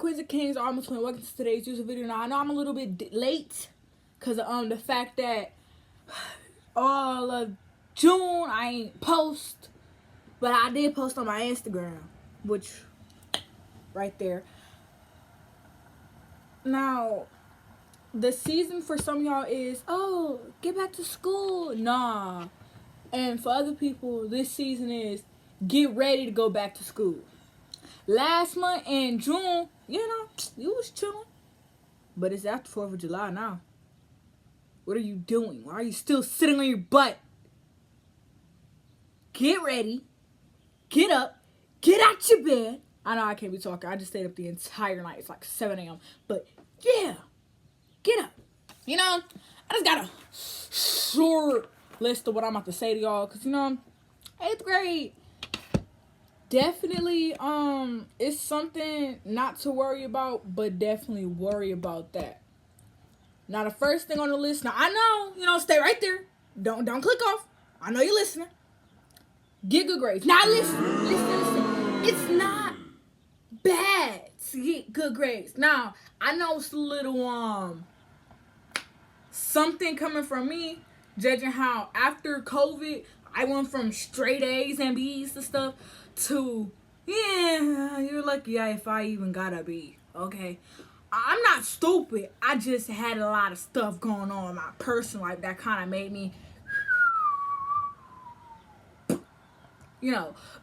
Queens and Kings, almost went. Welcome to today's YouTube video. Now I know I'm a little bit late because of the fact that all of June I ain't post, but I did post on my Instagram, which right there. Now the season for some of y'all is, oh, get back to school. Nah. And for other people, this season is get ready to go back to school. Last month in June, you was chilling. But it's after 4th of July now. What are you doing? Why are you still sitting on your butt? Get ready. Get up. Get out your bed. I know I can't be talking. I just stayed up the entire night. It's like 7 a.m. But yeah. Get up. I just got a short list of what I'm about to say to y'all. Because, 8th grade definitely it's something not to worry about, but definitely worry about that. Now the first thing on the list, now I know, stay right there. Don't click off. I know you're listening. Get good grades. Now listen. It's not bad to get good grades. Now, I know it's a little something coming from me, judging how after COVID I went from straight A's and B's and stuff to, yeah, you're lucky if I even got a B, okay? I'm not stupid. I just had a lot of stuff going on in my personal life that kind of made me,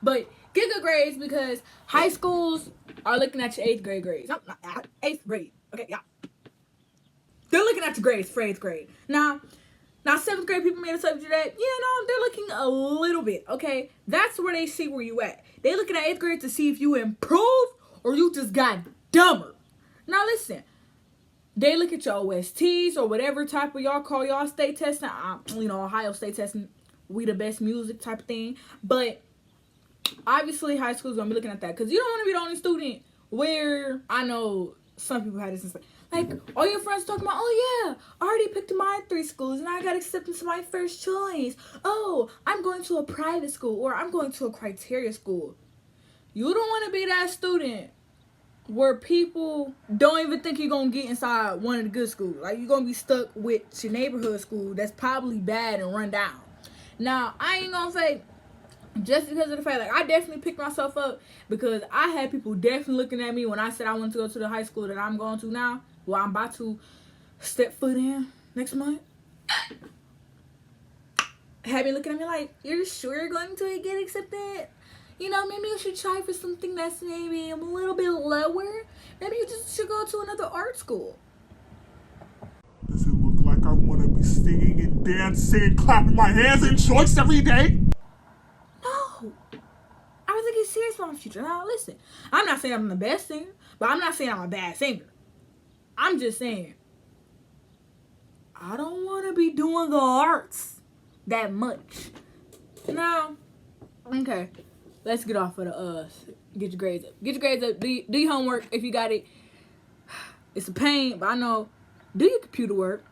But get good grades because high schools are looking at your 8th grade grades. No, not 8th grade, okay, yeah. They're looking at your grades for 8th grade. Now 7th grade people made a subject that, they're looking a little bit, okay? That's where they see where you at. They looking at 8th grade to see if you improve or you just got dumber. Now listen, they look at your OSTs or whatever type of y'all call y'all state testing. Ohio State testing, we the best music type of thing. But obviously high school's gonna be looking at that because you don't want to be the only student where I know some people had this. Like, all your friends talking about, oh yeah, I already picked my 3 schools and I got accepted to my first choice. Oh, I'm going to a private school or I'm going to a criteria school. You don't want to be that student where people don't even think you're going to get inside one of the good schools. Like, you're going to be stuck with your neighborhood school that's probably bad and run down. Now, I ain't going to say just because of the fact, I definitely picked myself up because I had people definitely looking at me when I said I wanted to go to the high school that I'm going to now. Well, I'm about to step foot in next month. Had me looking at me like, you're sure you're going to get accepted? Maybe you should try for something that's maybe a little bit lower. Maybe you just should go to another art school. Does it look like I want to be singing and dancing and clapping my hands in joints every day? No. I really get serious about my future. Now, listen. I'm not saying I'm the best singer, but I'm not saying I'm a bad singer. I'm just saying, I don't want to be doing the arts that much. Now, okay, let's get off of the get your grades up. Get your grades up. Do your homework if you got it. It's a pain, but I know. Do your computer work.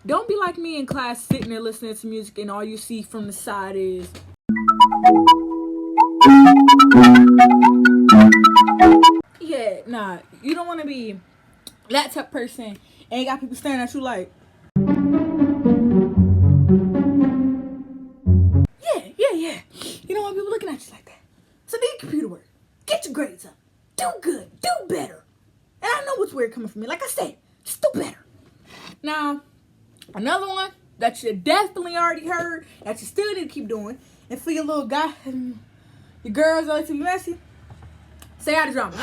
Don't be like me in class sitting there listening to music and all you see from the side is... Yeah, nah, you don't want to be that type of person and you got people staring at you like, yeah. You don't want people looking at you like that. So do your computer work. Get your grades up. Do good. Do better. And I know what's weird coming from me. Like I said, just do better. Now, another one that you definitely already heard that you still need to keep doing, and for your little guy and your girls that like to be messy, stay out of drama.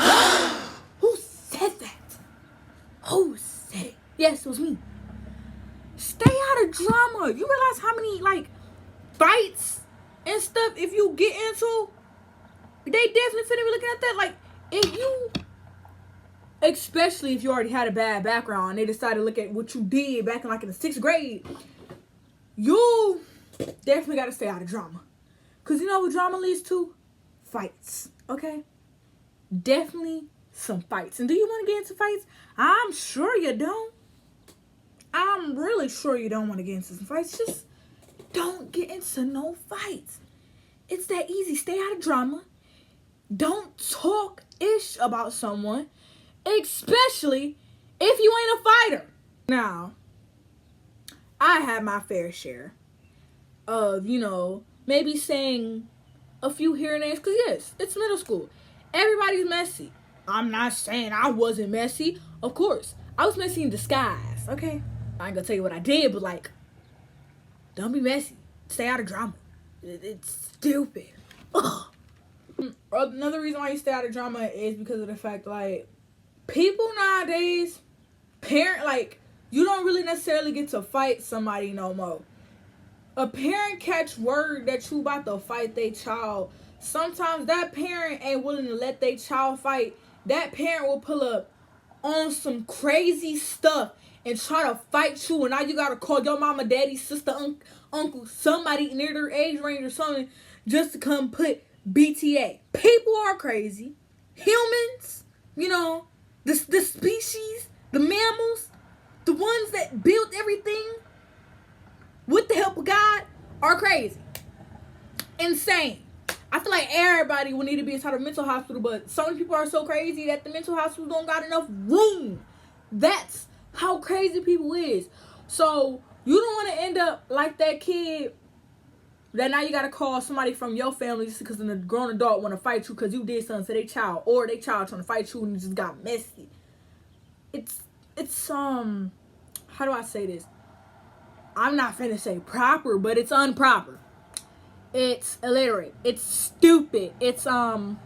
Who said that? Who said it? Yes, it was me. Stay out of drama. You realize how many, fights and stuff if you get into? They definitely finna be looking at that. Like, if you, especially if you already had a bad background and they decided to look at what you did back in, in the 6th grade, you definitely got to stay out of drama. Because you know what drama leads to? Fights, okay? Definitely some fights. And do you want to get into fights? I'm sure you don't. I'm really sure you don't want to get into some fights. Just don't get into no fights. It's that easy. Stay out of drama. Don't talk ish about someone. especially if you ain't a fighter. Now, I had my fair share of, maybe saying a few here and there, because yes, it's middle school. Everybody's messy. I'm not saying I wasn't messy. Of course, I was messy in disguise, okay? I ain't gonna tell you what I did, but like, don't be messy. Stay out of drama. It's stupid. Ugh. Another reason why you stay out of drama is because of the fact, like, people nowadays, you don't really necessarily get to fight somebody no more. A parent catch word that you about to fight their child. Sometimes that parent ain't willing to let their child fight. That parent will pull up on some crazy stuff and try to fight you, and now you gotta call your mama, daddy, sister, uncle, somebody near their age range or something just to come put BTA. People are crazy. Humans, the species, the mammals, the ones that built everything with the help of God are crazy. Insane. I feel like everybody would need to be inside a mental hospital, but some people are so crazy that the mental hospital don't got enough room. That's how crazy people is. So you don't want to end up like that kid that now you got to call somebody from your family just because a grown adult want to fight you because you did something to their child, or their child trying to fight you and it just got messy. It's how do I say this? I'm not finna say proper, but it's improper. It's illiterate. It's stupid. It's dumb.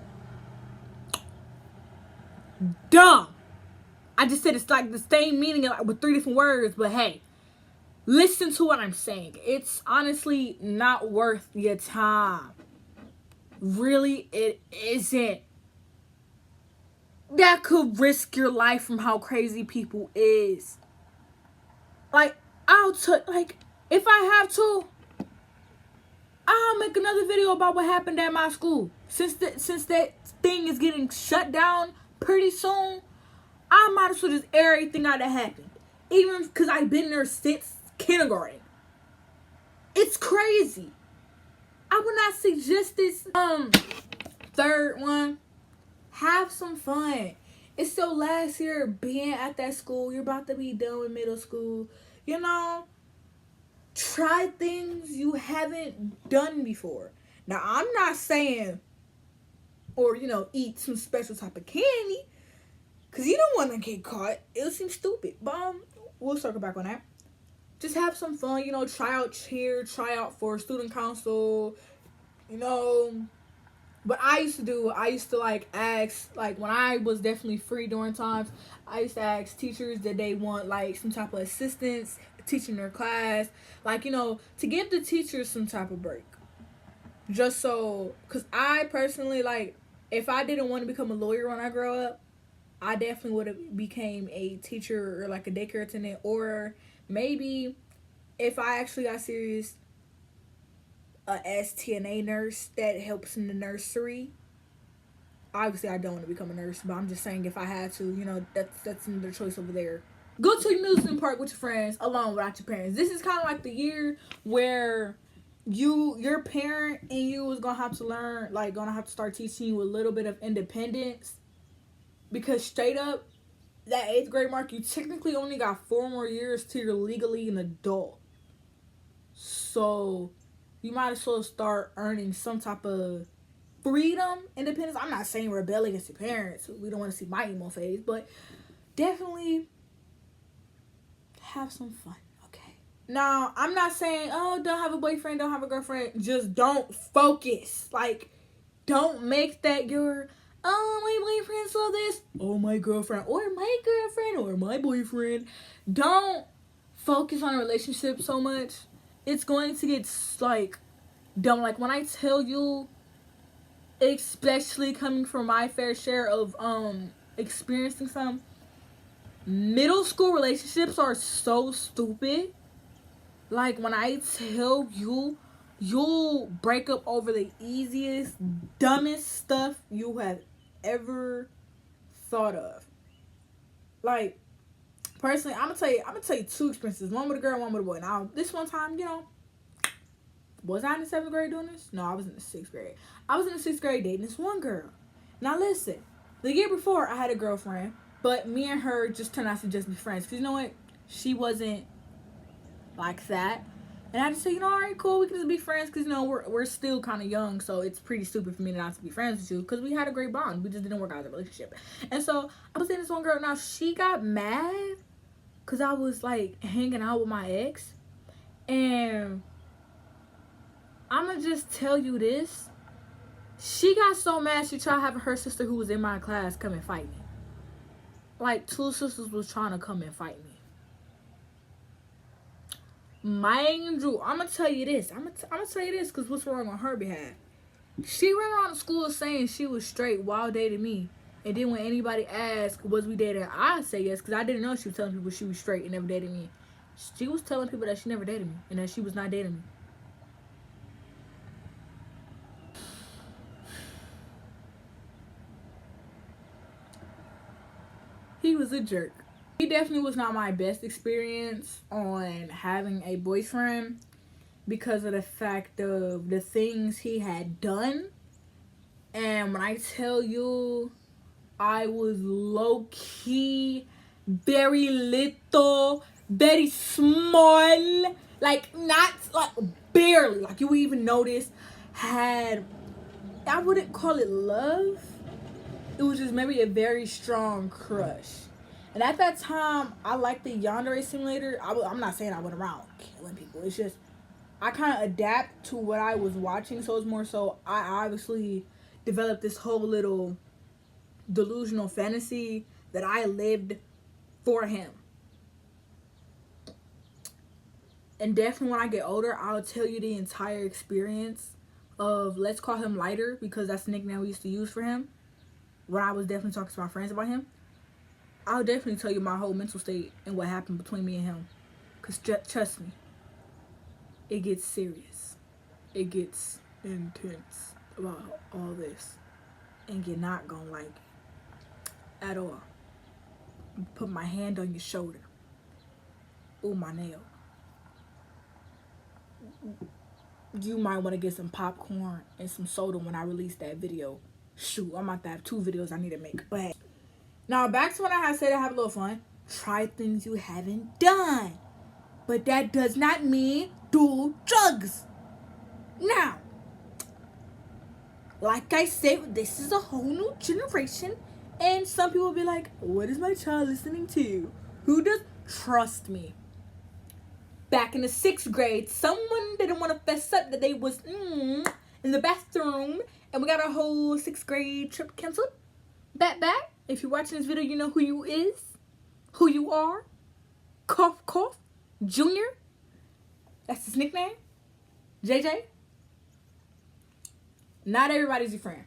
I just said it's like the same meaning with 3 different words, but hey, listen to what I'm saying. It's honestly not worth your time. Really, it isn't. That could risk your life from how crazy people is. Like, if I have to, I'll make another video about what happened at my school. Since that thing is getting shut down pretty soon, I might as well just air everything out that happened. Even because I've been there since kindergarten. It's crazy. I would not suggest this. Third one, have some fun. It's your last year being at that school. You're about to be done with middle school. Try things you haven't done before. Now, I'm not saying, or, eat some special type of candy, because you don't want to get caught. It'll seem stupid. But we'll circle back on that. Just have some fun, try out cheer, try out for student council, What I used to ask, when I was definitely free during times, I used to ask teachers that they want, some type of assistance teaching their class, to give the teachers some type of break. Just so, because I personally, if I didn't want to become a lawyer when I grow up, I definitely would have became a teacher or a daycare attendant, or maybe if I actually got serious, a STNA nurse that helps in the nursery. Obviously, I don't want to become a nurse, but I'm just saying if I had to, that's another choice over there. Go to amusement park with your friends alone without your parents. This is kind of like the year where your parent and you is gonna have to learn, gonna have to start teaching you a little bit of independence, because straight up, that 8th grade mark, you technically only got 4 more years till you're legally an adult. So you might as well start earning some type of freedom, independence. I'm not saying rebel against your parents. We don't want to see my emo phase, but definitely have some fun, okay? Now, I'm not saying, don't have a boyfriend, don't have a girlfriend. Just don't focus. Don't make that your, my boyfriend saw this. Oh, my girlfriend, or my boyfriend. Don't focus on a relationship so much. It's going to get, dumb. When I tell you, especially coming from my fair share of, experiencing some, middle school relationships are so stupid. When I tell you, you'll break up over the easiest, dumbest stuff you have ever thought of. Personally, I'm gonna tell you 2 experiences. One with a girl, one with a boy. Now, this one time, was I in the 7th grade doing this? No, I was in the 6th grade. I was in the 6th grade dating this one girl. Now, listen. The year before, I had a girlfriend. But me and her just turned out to just be friends. Because you know what? She wasn't like that. And I just said, all right, cool, we can just be friends. Because, we're still kind of young. So it's pretty stupid for me not to be friends with you. Because we had a great bond. We just didn't work out as a relationship. And so I was seeing this one girl. Now, she got mad. Because I was, like, hanging out with my ex. And I'm going to just tell you this. She got so mad she tried having her sister who was in my class come and fight me. Like, 2 sisters was trying to come and fight me. My angel, I'm going to tell you this. I'm gonna tell you this because what's wrong on her behalf. She ran around the school saying she was straight while dating me. And then when anybody asked, was we dating, I say yes because I didn't know she was telling people she was straight and never dated me. She was telling people that she never dated me and that she was not dating me. He was a jerk. He definitely was not my best experience on having a boyfriend because of the fact of the things he had done. And when I tell you, I was low-key, very little, very small, like not like barely, like you would even notice, I wouldn't call it love. It was just maybe a very strong crush. And at that time, I liked the Yandere Simulator. I'm not saying I went around killing people. It's just, I kind of adapt to what I was watching. So it's more so, I obviously developed this whole little delusional fantasy that I lived for him. And definitely when I get older, I'll tell you the entire experience of, let's call him Lighter, because that's the nickname we used to use for him. When I was definitely talking to my friends about him, I'll definitely tell you my whole mental state and what happened between me and him. Because trust me, it gets serious. It gets intense about all this. And you're not going to like it at all. Put my hand on your shoulder. Ooh, my nail. You might want to get some popcorn and some soda when I release that video. Shoot, I'm about to have 2 videos I need to make. But now back to when I had said I have a little fun. Try things you haven't done. But that does not mean do drugs. Now, like I said, this is a whole new generation. And some people will be like, what is my child listening to? Who does? Trust me. Back in the 6th grade, someone didn't want to fess up that they was in the bathroom. And we got our whole 6th grade trip canceled. Back. If you're watching this video, you know who you is. Who you are. Cough, cough. Junior. That's his nickname. JJ. Not everybody's your friend.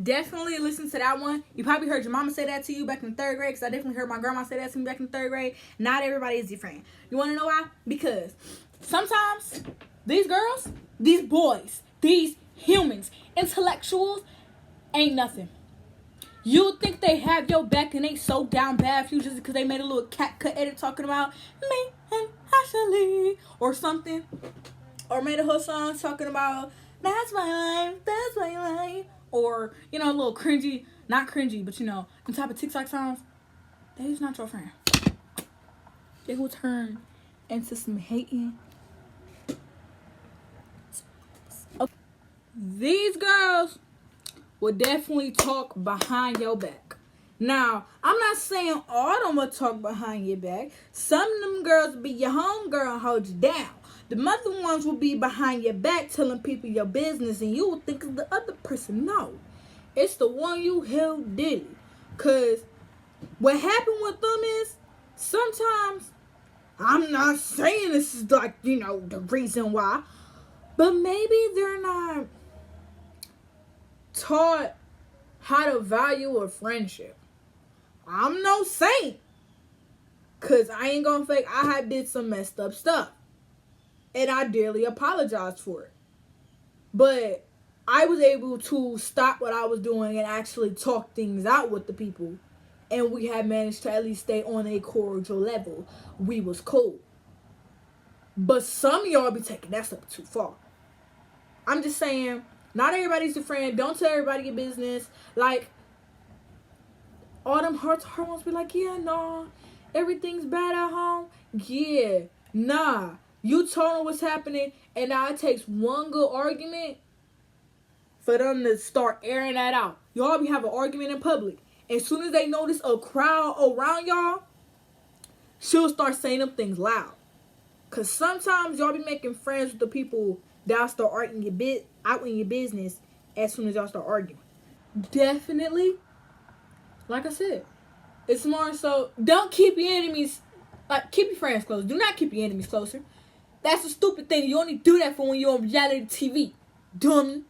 Definitely listen to that one. You probably heard your mama say that to you back in 3rd grade, because I definitely heard my grandma say that to me back in 3rd grade. Not everybody is your friend. You want to know why? Because sometimes these girls, these boys, these humans, intellectuals, ain't nothing. You think they have your back and they so down bad for you just because they made a little cat cut edit talking about me and Ashley or something. Or made a whole song talking about that's my life. Or, a little cringy, not cringy, but the type of TikTok songs. They is not your friend. They will turn into some hating. Okay. These girls will definitely talk behind your back. Now, I'm not saying all of them will talk behind your back. Some of them girls will be your homegirl and hold you down. The other ones will be behind your back telling people your business and you will think of the other person. No, it's the one you held dearly. Because what happened with them is sometimes, I'm not saying this is like, the reason why, but maybe they're not taught how to value a friendship. I'm no saint. Because I ain't gonna fake, I had did some messed up stuff. And I dearly apologized for it. But I was able to stop what I was doing and actually talk things out with the people. And we had managed to at least stay on a cordial level. We was cool. But some of y'all be taking that stuff too far. I'm just saying, Not everybody's your friend. Don't tell everybody your business. Like, all them hormones be like, yeah, nah, everything's bad at home. Yeah, nah. You told them what's happening, and now it takes one good argument for them to start airing that out. Y'all be having an argument in public. As soon as they notice a crowd around y'all, she'll start saying them things loud. Because sometimes y'all be making friends with the people that'll start arguing out in your business as soon as y'all start arguing. Definitely, like I said, it's more so, don't keep your enemies, like, keep your friends close. Do not keep your enemies closer. That's a stupid thing. You only do that for when you're on reality TV. Dummy.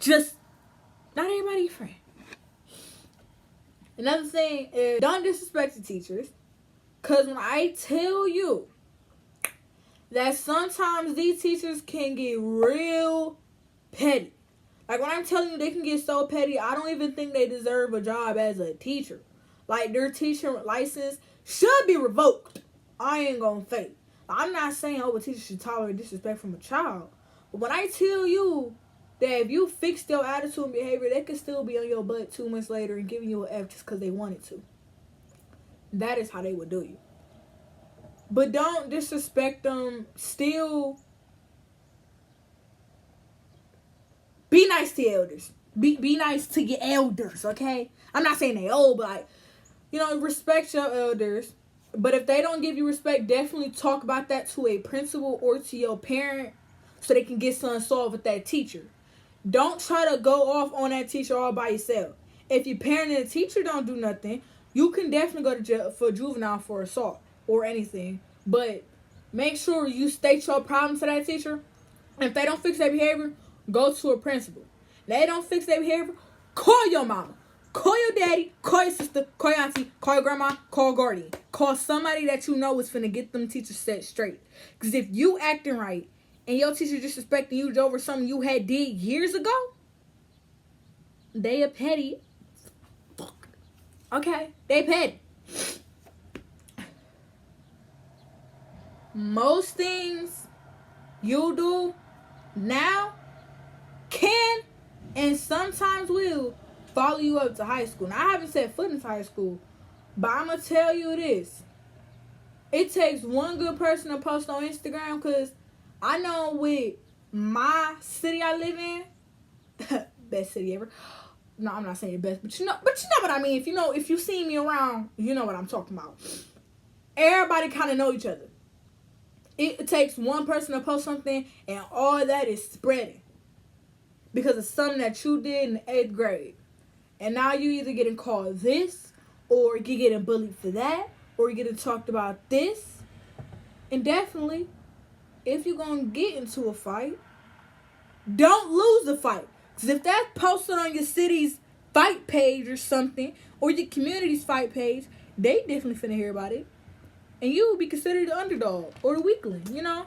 Just, not everybody your friend. Another thing is, don't disrespect the teachers. Because when I tell you that sometimes these teachers can get real petty. Like, when I'm telling you they can get so petty, I don't even think they deserve a job as a teacher. Like, their teacher license should be revoked. I ain't gonna fake. I'm not saying, a teacher should tolerate disrespect from a child. But when I tell you that if you fix your attitude and behavior, they could still be on your butt 2 months later and giving you an F just because they wanted to. That is how they would do you. But don't disrespect them. Still be nice to your elders. Be nice to your elders, okay? I'm not saying they old, but, like, respect your elders. But if they don't give you respect, definitely talk about that to a principal or to your parent so they can get something solved with that teacher. Don't try to go off on that teacher all by yourself. If your parent and the teacher don't do nothing, you can definitely go to jail for juvenile for assault or anything. But make sure you state your problem to that teacher. If they don't fix their behavior, go to a principal. They don't fix their behavior, call your mama. Call your daddy, call your sister, call your auntie, call your grandma, call guardian. Call somebody that you know is finna get them teachers set straight. Because if you acting right and your teacher disrespecting you over something you had did years ago, they a petty. Fuck. Okay, they petty. Most things you do now can and sometimes will follow you up to high school. Now, I haven't set foot into high school, but I'm going to tell you this. It takes one good person to post on Instagram, because I know with my city I live in, best city ever. No, I'm not saying the best, but you know what I mean. If you see me around, you know what I'm talking about. Everybody kind of know each other. It takes one person to post something, and all that is spreading because of something that you did in the 8th grade. And now you either getting called this, or you're getting bullied for that, or you're getting talked about this. And definitely, if you're going to get into a fight, don't lose the fight. Because if that's posted on your city's fight page or something, or your community's fight page, they definitely finna hear about it. And you will be considered the underdog or the weakling,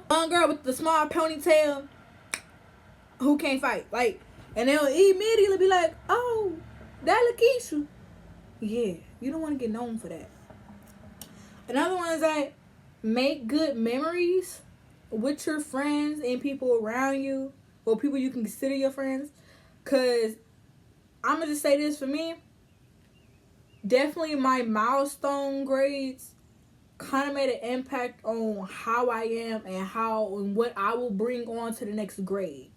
One girl with the small ponytail who can't fight. Like, and they'll immediately be like, oh, that Lakeisha. Yeah, you don't want to get known for that. Another one is that make good memories with your friends and people around you, or people you can consider your friends. Because I'm going to just say this for me. Definitely my milestone grades kind of made an impact on how I am and what I will bring on to the next grade.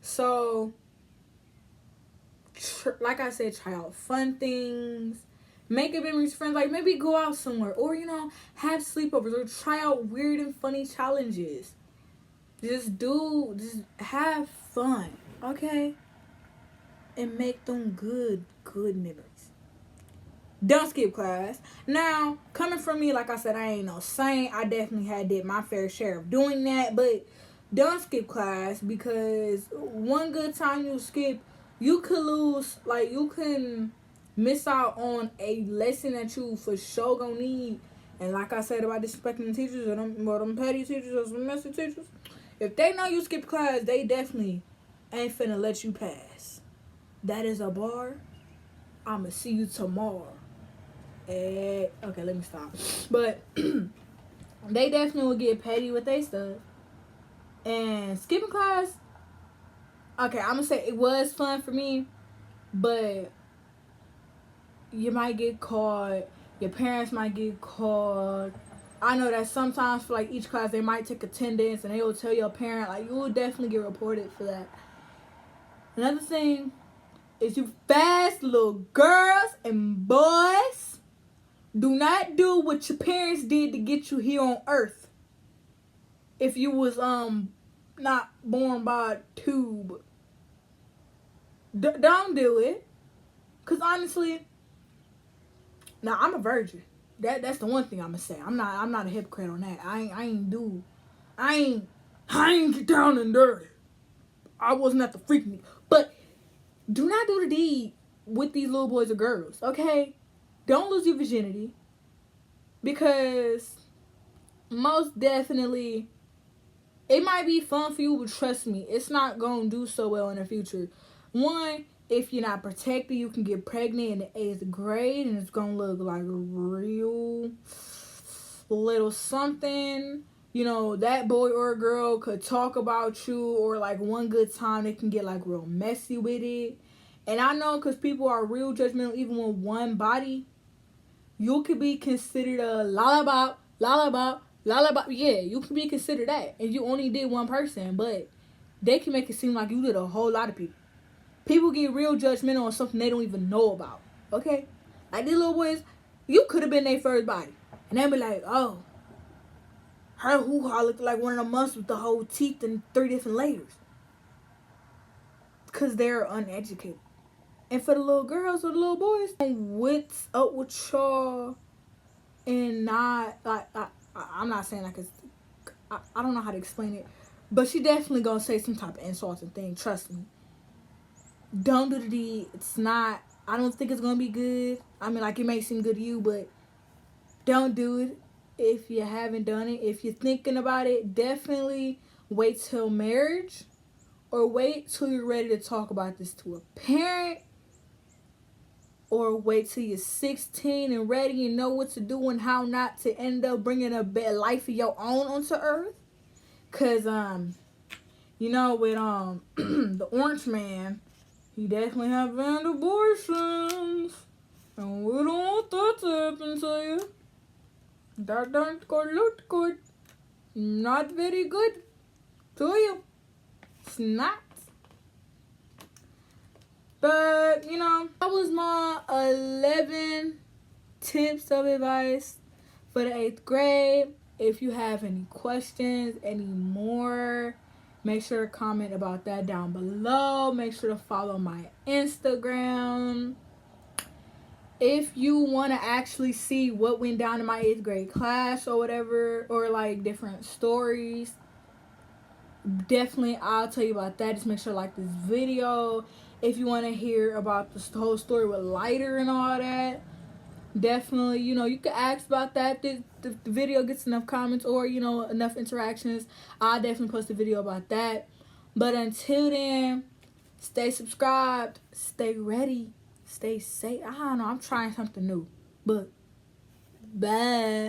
So, like I said, try out fun things, make good memories with friends, like maybe go out somewhere, or have sleepovers, or try out weird and funny challenges. Just have fun, okay? And make them good memories. Don't skip class. Now, coming from me, like I said, I ain't no saint. I definitely did my fair share of doing that, but don't skip class, because one good time you skip, you could lose, like, you can miss out on a lesson that you for sure gonna need. And like I said about disrespecting the teachers, or them petty teachers, or some messy teachers, if they know you skip class, they definitely ain't finna let you pass. That is a bar. I'ma see you tomorrow. Okay, let me stop. But they definitely will get petty with their stuff. And skipping class, okay, I'm gonna say it was fun for me, but you might get caught. Your parents might get caught. I know that sometimes for like each class they might take attendance and they will tell your parent, like, you will definitely get reported for that. Another thing is, you fast little girls and boys, do not do what your parents did to get you here on earth. If you was not born by a tube. Don't do it. Cause honestly, now I'm a virgin. That's the one thing I'm gonna say. I'm not a hypocrite on that. I ain't get down and dirty. I wasn't at the freaking. But do not do the deed with these little boys or girls, okay? Don't lose your virginity, because most definitely it might be fun for you, but trust me, it's not gonna do so well in the future. One, if you're not protected, you can get pregnant in the 8th grade and it's gonna look like a real little something. You know, that boy or girl could talk about you, or like one good time they can get like real messy with it. And I know, because people are real judgmental, even with one body, you could be considered a lollipop. Yeah, you can be considered that. And you only did one person, but they can make it seem like you did a whole lot of people. People get real judgmental on something they don't even know about. Okay? Like these little boys, you could have been their first body. And they'll be like, oh, her hoo-ha looked like one of the months with the whole teeth and 3 different layers. Because they're uneducated. And for the little girls or the little boys, what's up with y'all? And not, like, I'm not saying like it's, I don't know how to explain it. But she definitely gonna say some type of insulting thing. Trust me. Don't do the deed. It's not, I don't think it's gonna be good. I mean, like, it may seem good to you, but don't do it if you haven't done it. If you're thinking about it, definitely wait till marriage, or wait till you're ready to talk about this to a parent, or wait till you're 16 and ready and know what to do and how not to end up bringing a better life of your own onto earth. Cause you know, with the Orange Man, he definitely have banned abortions, and we don't want that to happen to you. That don't look good. Not very good to you. It's not. But, you know, that was my 11 tips of advice for the 8th grade. If you have any questions, any more, make sure to comment about that down below. Make sure to follow my Instagram. If you want to actually see what went down in my 8th grade class or whatever, or like different stories, definitely I'll tell you about that. Just make sure to like this video. If you want to hear about the whole story with Lighter and all that, definitely, you know, you can ask about that. If the video gets enough comments or, you know, enough interactions, I'll definitely post a video about that. But until then, stay subscribed, stay ready, stay safe. I don't know, I'm trying something new. But bye.